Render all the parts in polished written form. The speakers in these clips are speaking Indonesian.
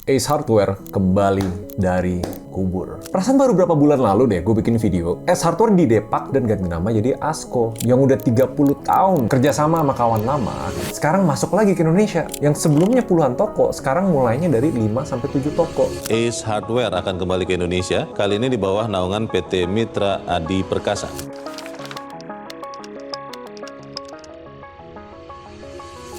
Ace Hardware kembali dari kubur. Perasaan baru berapa bulan lalu deh gue bikin video, Ace Hardware didepak dan ganti nama jadi ASKO. Yang udah 30 tahun kerjasama sama kawan lama, sekarang masuk lagi ke Indonesia. Yang sebelumnya puluhan toko, sekarang mulainya dari 5-7 toko. Ace Hardware akan kembali ke Indonesia, kali ini di bawah naungan PT Mitra Adi Perkasa.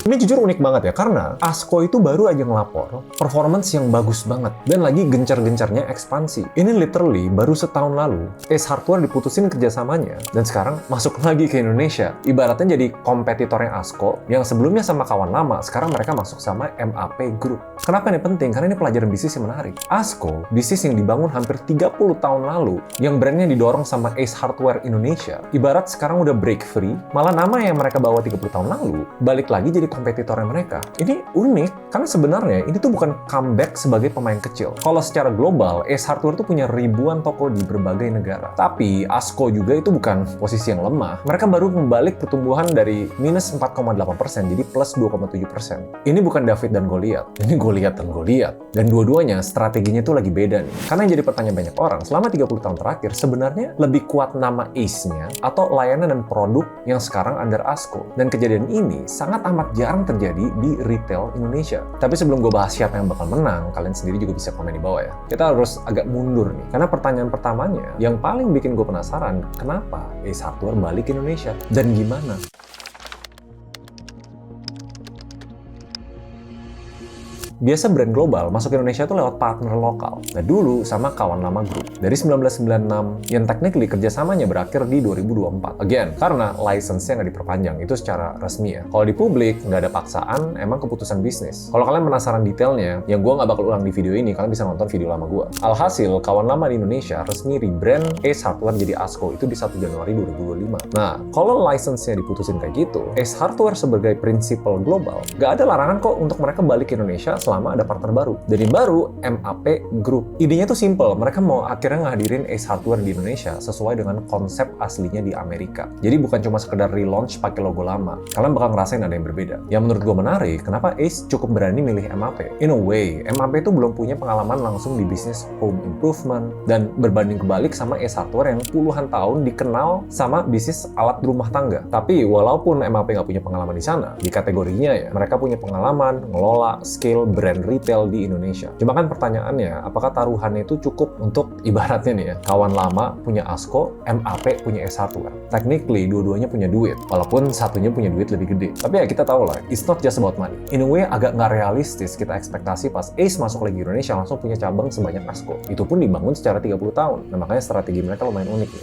Ini jujur unik banget ya, karena ASKO itu baru aja ngelapor performance yang bagus banget dan lagi gencar-gencarnya ekspansi. Ini literally baru setahun lalu Ace Hardware diputusin kerjasamanya dan sekarang masuk lagi ke Indonesia. Ibaratnya jadi kompetitornya ASKO yang sebelumnya sama kawan lama, sekarang mereka masuk sama MAP Group. Kenapa ini penting? Karena ini pelajaran bisnis yang menarik. ASKO, bisnis yang dibangun hampir 30 tahun lalu, yang brandnya didorong sama Ace Hardware Indonesia, ibarat sekarang udah break free, malah nama yang mereka bawa 30 tahun lalu, balik lagi jadi kompetitornya mereka. Ini unik, karena sebenarnya ini tuh bukan comeback sebagai pemain kecil. Kalau secara global, Ace Hardware tuh punya ribuan toko di berbagai negara. Tapi ASKO juga itu bukan posisi yang lemah. Mereka baru membalik pertumbuhan dari minus 4,8% jadi plus 2,7%. Ini bukan David dan Goliat. Ini Goliat dan Goliat. Dan dua-duanya strateginya tuh lagi beda nih. Karena yang jadi pertanyaan banyak orang, selama 30 tahun terakhir, sebenarnya lebih kuat nama Ace-nya atau layanan dan produk yang sekarang under ASKO. Dan kejadian ini sangat amat jarang terjadi di retail Indonesia. Tapi sebelum gue bahas siapa yang bakal menang, kalian sendiri juga bisa komen di bawah ya. Kita harus agak mundur nih, karena pertanyaan pertamanya yang paling bikin gue penasaran, kenapa Ace Hardware balik ke Indonesia? Dan gimana? Biasa brand global masuk ke Indonesia tuh lewat partner lokal. Nah dulu sama kawan lama grup. Dari 1996, yang technically kerjasamanya berakhir di 2024. Again, karena license-nya nggak diperpanjang, itu secara resmi ya. Kalau di publik, nggak ada paksaan, emang keputusan bisnis. Kalau kalian penasaran detailnya, yang gue nggak bakal ulang di video ini, kalian bisa nonton video lama gue. Alhasil, kawan lama di Indonesia resmi rebrand Ace Hardware jadi ASKO itu di 1 Januari 2025. Nah, kalau license-nya diputusin kayak gitu, Ace Hardware sebagai prinsipal global, nggak ada larangan kok untuk mereka balik ke Indonesia selama ada partner baru. Dari baru, MAP Group. Idenya tuh simple, mereka mau akhirnya ngehadirin Ace Hardware di Indonesia sesuai dengan konsep aslinya di Amerika. Jadi bukan cuma sekedar relaunch pakai logo lama. Kalian bakal ngerasain ada yang berbeda. Yang menurut gue menarik, kenapa Ace cukup berani milih MAP? In a way, MAP itu belum punya pengalaman langsung di bisnis home improvement dan berbanding kebalik sama Ace Hardware yang puluhan tahun dikenal sama bisnis alat rumah tangga. Tapi walaupun MAP nggak punya pengalaman di sana, di kategorinya ya, mereka punya pengalaman ngelola scale brand retail di Indonesia. Cuma kan pertanyaannya, apakah taruhannya itu cukup untuk ibaratnya nih ya, kawan lama punya ASKO, MAP punya Ace Hardware. Technically, dua-duanya punya duit, walaupun satunya punya duit lebih gede. Tapi ya kita tahu lah, it's not just about money. In a way, agak nggak realistis kita ekspektasi pas Ace masuk lagi Indonesia langsung punya cabang sebanyak ASKO. Itu pun dibangun secara 30 tahun. Nah, makanya strategi mereka lumayan unik ya.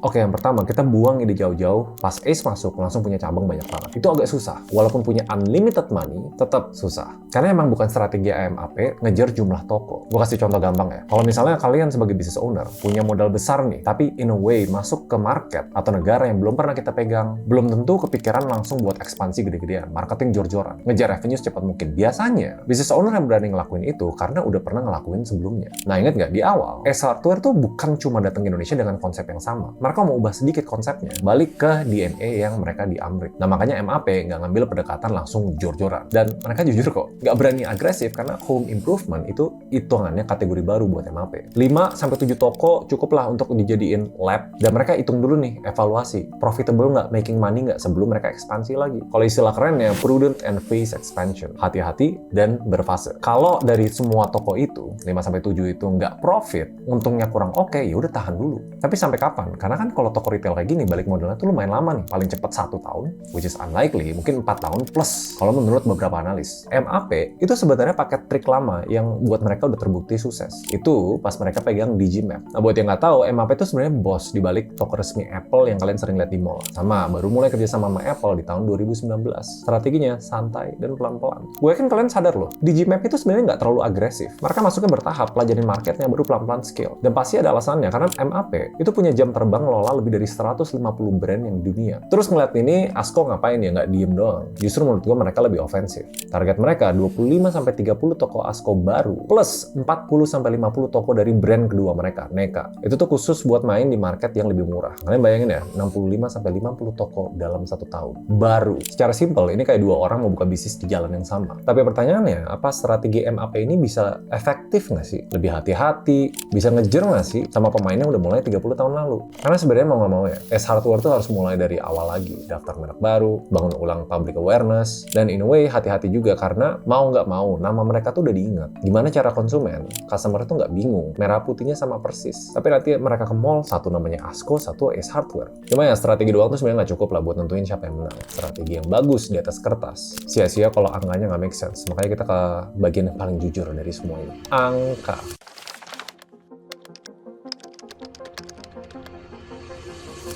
Oke, yang pertama, kita buang ide jauh-jauh. Pas Ace masuk, langsung punya cabang banyak banget. Itu agak susah. Walaupun punya unlimited money, tetap susah. Karena emang bukan strategi AMAP ngejar jumlah toko. Gue kasih contoh gampang ya. Kalau misalnya kalian sebagai business owner, punya modal besar nih, tapi in a way masuk ke market atau negara yang belum pernah kita pegang, belum tentu kepikiran langsung buat ekspansi gede-gedean, marketing jor-joran, ngejar revenue secepat mungkin. Biasanya, business owner yang berani ngelakuin itu karena udah pernah ngelakuin sebelumnya. Nah, ingat nggak? Di awal, Ace Hardware tuh bukan cuma datang ke Indonesia dengan konsep yang sama. Mereka mau ubah sedikit konsepnya, balik ke DNA yang mereka di Amrik. Nah, makanya MAP nggak ngambil pendekatan langsung jor-joran. Dan mereka jujur kok, nggak berani agresif karena home improvement itu hitungannya kategori baru buat MAP. 5-7 toko cukuplah untuk dijadiin lab, dan mereka hitung dulu nih, evaluasi. Profitable nggak, making money nggak sebelum mereka ekspansi lagi. Kalau istilah kerennya, prudent and phase expansion. Hati-hati dan berfase. Kalau dari semua toko itu, 5-7 itu nggak profit, untungnya kurang oke, ya udah tahan dulu. Tapi sampai kapan? Karena kan kalau toko retail kayak gini, balik modalnya tuh lumayan lama nih. Paling cepat 1 tahun, which is unlikely, mungkin 4 tahun plus, kalau menurut beberapa analis. MAP itu sebenarnya pakai trik lama yang buat mereka udah terbukti sukses. Itu pas mereka pegang Digimap. Nah, buat yang nggak tahu, MAP itu sebenarnya bos di balik toko resmi Apple yang kalian sering lihat di mall. Sama, baru mulai kerja sama Apple di tahun 2019. Strateginya santai dan pelan-pelan. Gue yakin kalian sadar loh, Digimap itu sebenarnya nggak terlalu agresif. Mereka masuknya bertahap, pelajarin marketnya, baru pelan-pelan scale. Dan pasti ada alasannya, karena MAP itu punya jam terbang mengelola lebih dari 150 brand yang di dunia. Terus ngeliat ini, ASKO ngapain ya? Nggak diem doang. Justru menurut gue mereka lebih ofensif. Target mereka 25-30 toko ASKO baru, plus 40-50 toko dari brand kedua mereka, NECA. Itu tuh khusus buat main di market yang lebih murah. Kalian bayangin ya, 65-50 toko dalam 1 tahun. Baru. Secara simpel, ini kayak 2 orang mau buka bisnis di jalan yang sama. Tapi pertanyaannya, apa strategi MAP ini bisa efektif nggak sih? Lebih hati-hati, bisa ngejer nggak sih sama pemain yang udah mulai 30 tahun lalu? Karena sebenarnya mau nggak mau ya, S Hardware tuh harus mulai dari awal lagi. Daftar merek baru, bangun ulang public awareness, dan in a way hati-hati juga karena mau nggak mau, nama mereka tuh udah diingat. Gimana cara konsumen? Customer tuh nggak bingung, merah putihnya sama persis. Tapi nanti mereka ke mall, satu namanya ASKO, satu S Hardware. Cuma ya strategi doang tuh sebenarnya nggak cukup lah buat nentuin siapa yang menang. Strategi yang bagus di atas kertas. Sia-sia kalau angkanya nggak make sense. Makanya kita ke bagian yang paling jujur dari semua ini. Angka.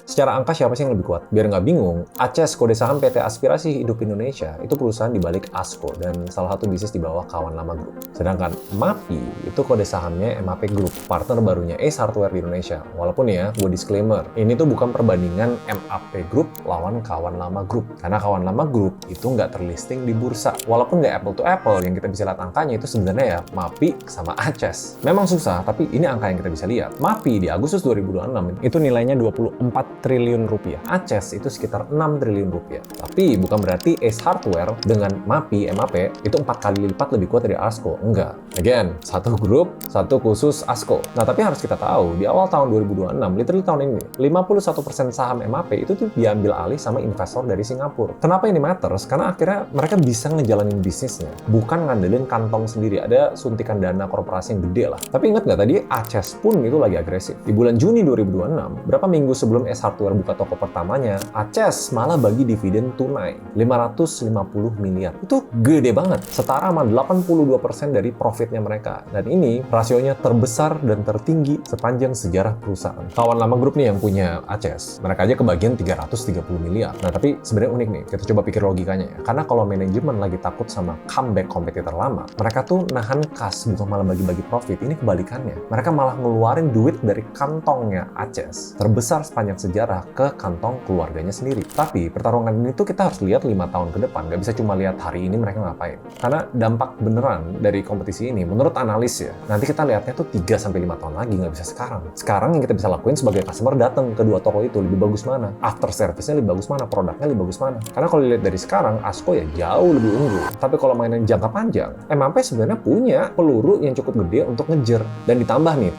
Secara angka siapa sih yang lebih kuat? Biar nggak bingung, ACES kode saham PT Aspirasi Hidup Indonesia itu perusahaan di balik ASKO dan salah satu bisnis di bawah Kawan Lama Group. Sedangkan MAPI itu kode sahamnya MAP Group, partner barunya Ace Hardware di Indonesia. Walaupun ya, gue disclaimer, ini tuh bukan perbandingan MAP Group lawan Kawan Lama Group. Karena Kawan Lama Group itu nggak terlisting di bursa. Walaupun nggak apple to apple, yang kita bisa lihat angkanya itu sebenarnya ya MAPI sama ACES. Memang susah, tapi ini angka yang kita bisa lihat. MAPI di Agustus 2026 itu nilainya 24 triliun rupiah. ACES itu sekitar 6 triliun rupiah. Tapi bukan berarti Ace Hardware dengan MAPI, MAP itu 4 kali lipat lebih kuat dari ASKO. Enggak. Again, satu grup, satu khusus ASKO. Nah, tapi harus kita tahu, di awal tahun 2026, literally tahun ini, 51% saham MAP itu tuh diambil alih sama investor dari Singapura. Kenapa ini matters? Karena akhirnya mereka bisa ngejalanin bisnisnya. Bukan ngandelin kantong sendiri. Ada suntikan dana korporasi yang gede lah. Tapi ingat nggak tadi, ACES pun itu lagi agresif. Di bulan Juni 2026, berapa minggu sebelum Ace Hardware buka toko pertamanya, ACES malah bagi dividen tunai 550 miliar. Itu gede banget, setara sama 82% dari profitnya mereka. Dan ini rasionya terbesar dan tertinggi sepanjang sejarah perusahaan. Kawan Lama Group nih yang punya ACES, mereka aja kebagian 330 miliar. Nah, tapi sebenarnya unik nih, kita coba pikir logikanya ya. Karena kalau manajemen lagi takut sama comeback kompetitor lama, mereka tuh nahan kas, bukan malah bagi-bagi profit. Ini kebalikannya. Mereka malah ngeluarin duit dari kantongnya ACES, terbesar sepanjang sejarah, ke kantong keluarganya sendiri. Tapi pertarungan ini tuh kita harus lihat 5 tahun ke depan. Nggak bisa cuma lihat hari ini mereka ngapain. Karena dampak beneran dari kompetisi ini, menurut analis ya, nanti kita lihatnya tuh 3-5 tahun lagi, nggak bisa sekarang. Sekarang yang kita bisa lakuin sebagai customer, datang ke 2 toko itu, lebih bagus mana? After service-nya lebih bagus mana? Produknya lebih bagus mana? Karena kalau dilihat dari sekarang, ASKO ya jauh lebih unggul. Tapi kalau mainin jangka panjang, MAP sebenarnya punya peluru yang cukup gede untuk ngejer. Dan ditambah nih,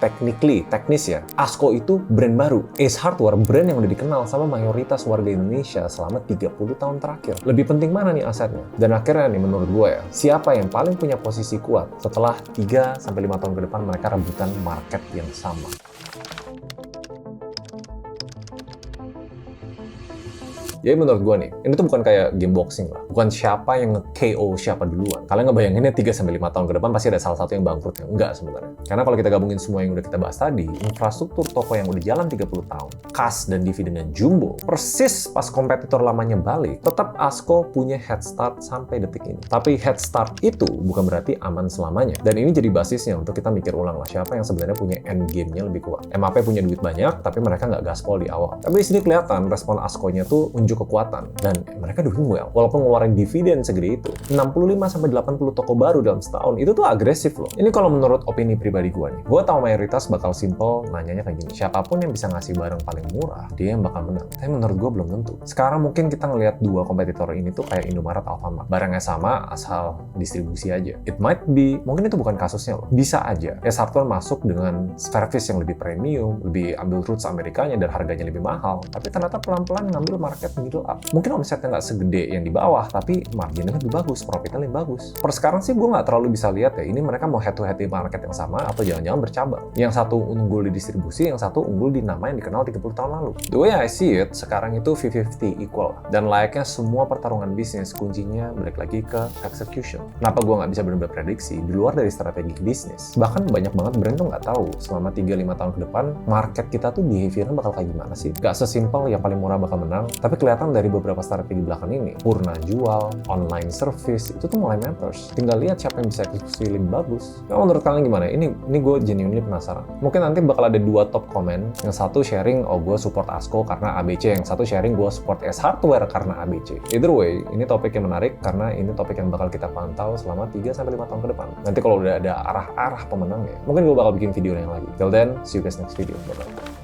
teknis ya, ASKO itu brand baru. Ace Hardware, brand yang udah dikenal sama mayoritas warga Indonesia selama 30 tahun terakhir. Lebih penting mana nih asetnya? Dan akhirnya nih menurut gue ya, siapa yang paling punya posisi kuat setelah 3-5 tahun ke depan mereka rebutan market yang sama? Jadi menurut gue nih, ini tuh bukan kayak game boxing lah. Bukan siapa yang nge-KO siapa duluan. Kalian ngebayanginnya 3-5 tahun ke depan pasti ada salah satu yang bangkrut. Enggak sebenarnya. Karena kalau kita gabungin semua yang udah kita bahas tadi, infrastruktur toko yang udah jalan 30 tahun, kas dan dividennya jumbo, persis pas kompetitor lamanya balik, tetap ASKO punya head start sampai detik ini. Tapi head start itu bukan berarti aman selamanya. Dan ini jadi basisnya untuk kita mikir ulang lah, siapa yang sebenarnya punya end game-nya lebih kuat. MAP punya duit banyak, tapi mereka nggak gaspol di awal. Tapi di sini kelihatan respon ASKO-nya tuh unjuk kekuatan, dan mereka doing well walaupun ngeluarin dividen segede itu. 65-80 toko baru dalam setahun itu tuh agresif loh. Ini kalau menurut opini pribadi gue nih, gue tahu mayoritas bakal simple nanyanya kayak gini, siapapun yang bisa ngasih barang paling murah dia yang bakal menang. Tapi menurut gue belum tentu. Sekarang mungkin kita ngelihat 2 kompetitor ini tuh kayak Indomaret, Alfamart, barangnya sama asal distribusi aja. It might be, mungkin itu bukan kasusnya loh, bisa aja Ace Hardware masuk dengan service yang lebih premium, lebih ambil roots Amerikanya dan harganya lebih mahal, tapi ternyata pelan-pelan ngambil market middle up. Mungkin omsetnya nggak segede yang di bawah, tapi marginnya lebih bagus, profitnya lebih bagus. Per sekarang sih gue nggak terlalu bisa lihat ya, ini mereka mau head to head di market yang sama atau jangan-jangan bercabang. Yang satu unggul di distribusi, yang satu unggul di nama yang dikenal 30 tahun lalu. The way I see it, sekarang itu 50-50 equal. Dan layaknya semua pertarungan bisnis, kuncinya balik lagi ke execution. Kenapa gue nggak bisa benar-benar prediksi di luar dari strategi bisnis? Bahkan banyak banget brand tuh nggak tahu selama 3-5 tahun ke depan market kita tuh behaviornya bakal kayak gimana sih? Gak sesimpel yang paling murah bakal menang, tapi kelihatan dari beberapa strategi belakang ini. Purna jual, online service, itu tuh mulai matters. Tinggal lihat siapa yang bisa eksekusi lebih bagus. Nah, menurut kalian gimana? Ini gue genuinely penasaran. Mungkin nanti bakal ada 2 top komen. Yang satu sharing, oh gue support ASKO karena ABC. Yang satu sharing, gue support S Hardware karena ABC. Either way, ini topik yang menarik karena ini topik yang bakal kita pantau selama 3-5 tahun ke depan. Nanti kalau udah ada arah-arah pemenangnya, mungkin gue bakal bikin video yang lagi. Till then, see you guys next video. Bye-bye.